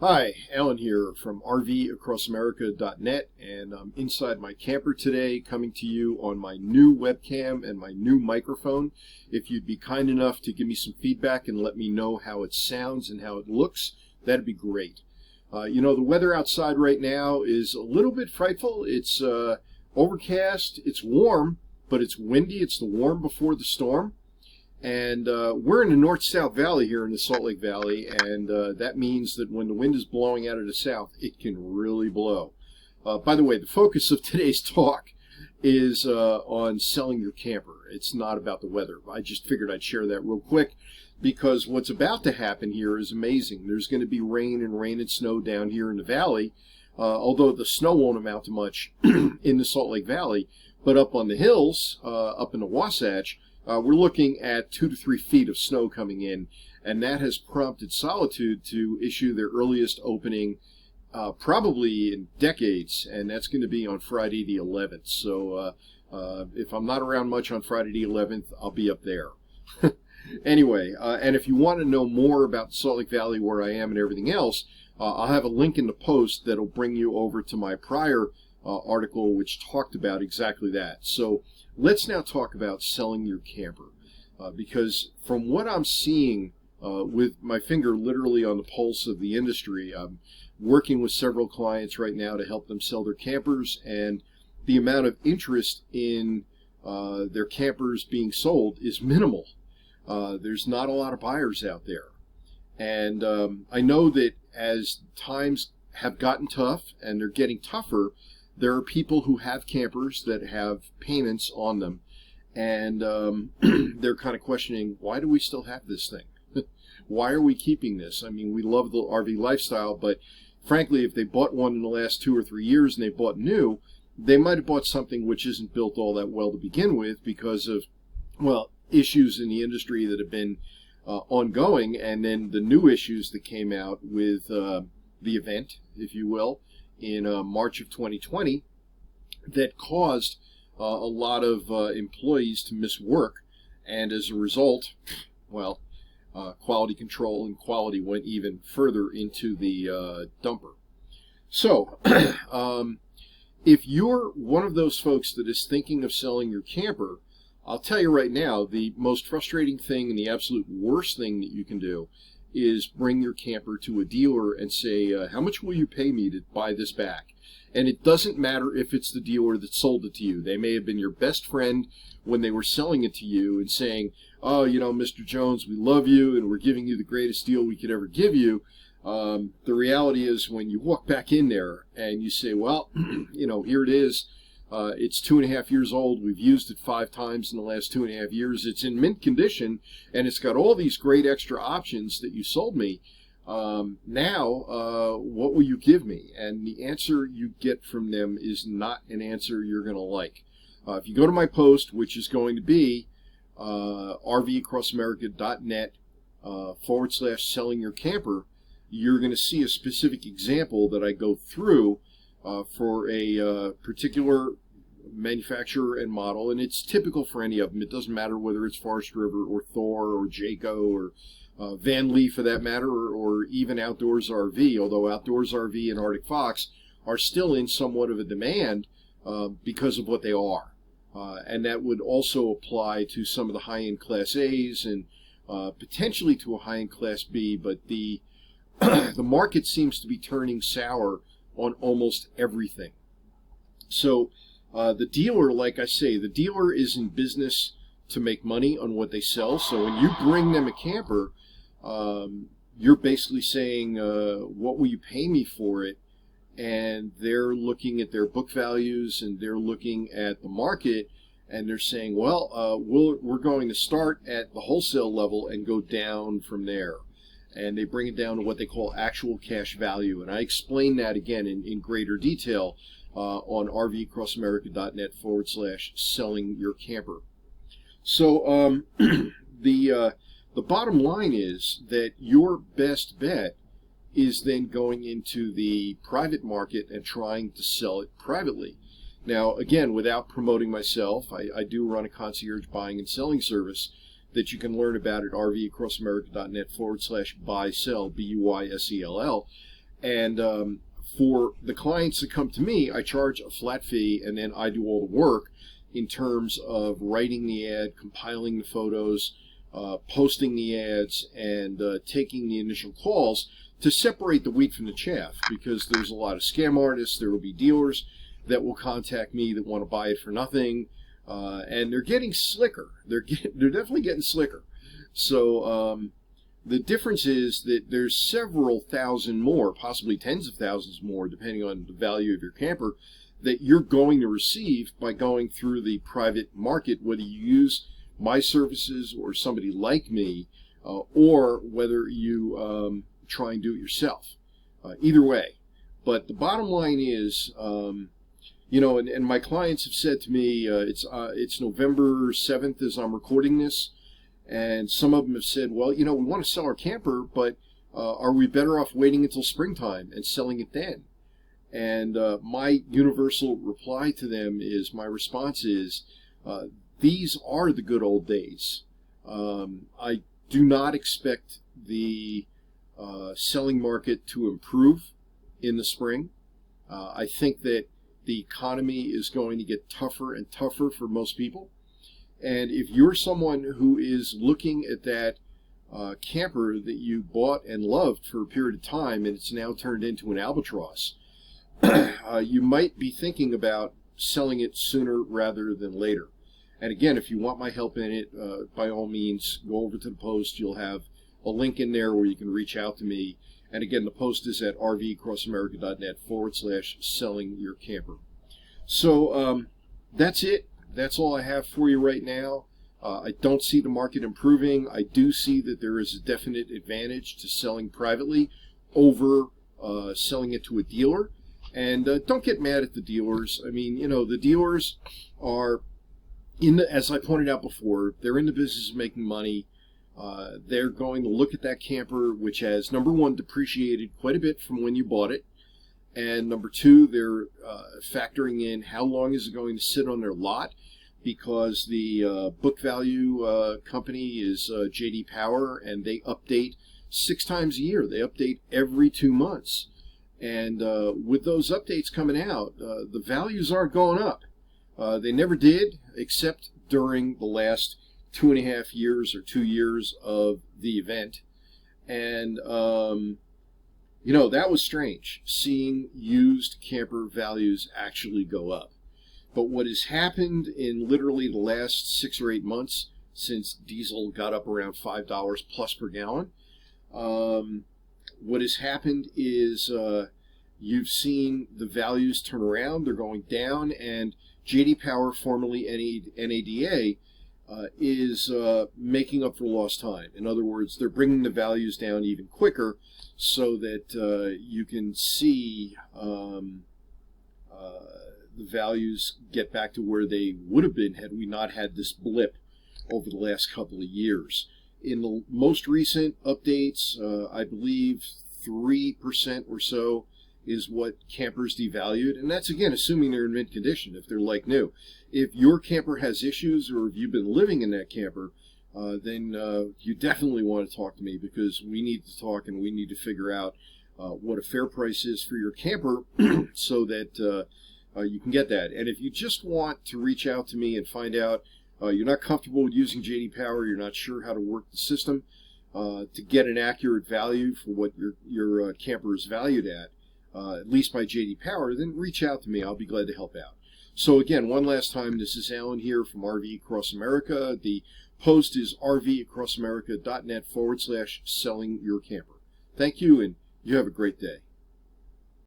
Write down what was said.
Hi, Alan here from RVAcrossAmerica.net, and I'm inside my camper today coming to you on my new webcam and my new microphone. If you'd be kind enough to give me some feedback and let me know how it sounds and how it looks, that'd be great. The weather outside right now is a little bit frightful. It's overcast, it's warm, but it's windy. It's the warm before the storm. And we're in the north-south valley here in the Salt Lake Valley, and that means that when the wind is blowing out of the south, it can really blow. By the way, the focus of today's talk is on selling your camper. It's not about the weather. I just figured I'd share that real quick because what's about to happen here is amazing. There's going to be rain and snow down here in the valley, although the snow won't amount to much in the Salt Lake Valley, but up on the hills, up in the Wasatch, we're looking at 2 to 3 feet of snow coming in, and that has prompted Solitude to issue their earliest opening probably in decades, and that's going to be on Friday the 11th. So if I'm not around much on Friday the 11th, I'll be up there. Anyway, and if you want to know more about the Salt Lake Valley, where I am and everything else, I'll have a link in the post that'll bring you over to my prior article which talked about exactly that. So let's now talk about selling your camper, because from what I'm seeing with my finger literally on the pulse of the industry, I'm working with several clients right now to help them sell their campers, and the amount of interest in their campers being sold is minimal. There's not a lot of buyers out there. And I know that as times have gotten tough and they're getting tougher, there are people who have campers that have payments on them, and they're kind of questioning, why do we still have this thing? Why are we keeping this? I mean, we love the RV lifestyle, but frankly, if they bought one in the last 2 or 3 years and they bought new, they might have bought something which isn't built all that well to begin with because of, well, issues in the industry that have been ongoing, and then the new issues that came out with the event, if you will, in March of 2020 that caused a lot of employees to miss work, and as a result, well, quality control and quality went even further into the dumper. So if you're one of those folks that is thinking of selling your camper, I'll tell you right now, the most frustrating thing and the absolute worst thing that you can do is bring your camper to a dealer and say, how much will you pay me to buy this back? And it doesn't matter if it's the dealer that sold it to you. They may have been your best friend when they were selling it to you and saying, oh, Mr. Jones, we love you and we're giving you the greatest deal we could ever give you. The reality is when you walk back in there and you say, well, here it is. It's 2.5 years old. We've used it 5 times in the last 2.5 years. It's in mint condition, and it's got all these great extra options that you sold me. Now, what will you give me? And the answer you get from them is not an answer you're going to like. If you go to my post, which is going to be RVAcrossAmerica.net /selling your camper, you're going to see a specific example that I go through for a particular manufacturer and model, and it's typical for any of them. It doesn't matter whether it's Forest River or Thor or Jayco or Van Lee for that matter, or even Outdoors RV, although Outdoors RV and Arctic Fox are still in somewhat of a demand because of what they are. And that would also apply to some of the high-end Class A's and potentially to a high-end Class B, but the market seems to be turning sour on almost everything. So the dealer, like I say, the dealer is in business to make money on what they sell. So when you bring them a camper, you're basically saying, what will you pay me for it? And they're looking at their book values and they're looking at the market, and they're saying, well, we're going to start at the wholesale level and go down from there. And they bring it down to what they call actual cash value. And I explain that again in greater detail on RVAcrossAmerica.net /selling your camper. So the bottom line is that your best bet is then going into the private market and trying to sell it privately. Now, again, without promoting myself, I do run a concierge buying and selling service that you can learn about at RVAcrossAmerica.net /buy-sell, BUYSELL. And for the clients that come to me, I charge a flat fee, and then I do all the work in terms of writing the ad, compiling the photos, posting the ads, and taking the initial calls to separate the wheat from the chaff, because there's a lot of scam artists. There will be dealers that will contact me that want to buy it for nothing, and they're getting slicker. They're definitely getting slicker. So the difference is that there's several thousand more, possibly tens of thousands more, depending on the value of your camper, that you're going to receive by going through the private market, whether you use my services or somebody like me, or whether you try and do it yourself. Either way. But the bottom line is, you know, and my clients have said to me, it's November 7th as I'm recording this, and some of them have said, well, you know, we want to sell our camper, but are we better off waiting until springtime and selling it then? And my universal reply to them is, my response is, these are the good old days. I do not expect the selling market to improve in the spring. I think that the economy is going to get tougher and tougher for most people. And if you're someone who is looking at that camper that you bought and loved for a period of time, and it's now turned into an albatross, you might be thinking about selling it sooner rather than later. And again, if you want my help in it, by all means, go over to the post. You'll have a link in there where you can reach out to me. And again, the post is at rvacrossamerica.net/selling your camper. So that's it. That's all I have for you right now. I don't see the market improving. I do see that there is a definite advantage to selling privately over selling it to a dealer. And don't get mad at the dealers. I mean, you know, the dealers are, as I pointed out before, they're in the business of making money. They're going to look at that camper, which has, number one, depreciated quite a bit from when you bought it. And number two, they're factoring in how long is it going to sit on their lot, because the book value company is J.D. Power, and they update 6 times a year. They update every 2 months. And with those updates coming out, the values aren't going up. They never did, except during the last 2.5 years or 2 years of the event. And you know, that was strange, seeing used camper values actually go up. But what has happened in literally the last 6 or 8 months, since diesel got up around $5 plus per gallon, what has happened is you've seen the values turn around. They're going down, and J.D. Power, formerly NADA, is making up for lost time. In other words, they're bringing the values down even quicker, so that you can see the values get back to where they would have been had we not had this blip over the last couple of years. In the most recent updates, I believe 3% or so is what campers devalued, and that's again assuming they're in mint condition, if they're like new. If your camper has issues, or if you've been living in that camper, then you definitely want to talk to me, because we need to talk and we need to figure out what a fair price is for your camper so that you can get that. And if you just want to reach out to me and find out you're not comfortable with using J.D. Power, you're not sure how to work the system to get an accurate value for what your camper is valued at least by J.D. Power, then reach out to me. I'll be glad to help out. So again, one last time, this is Alan here from RV Across America. The post is rvacrossamerica.net/selling your camper. Thank you, and you have a great day.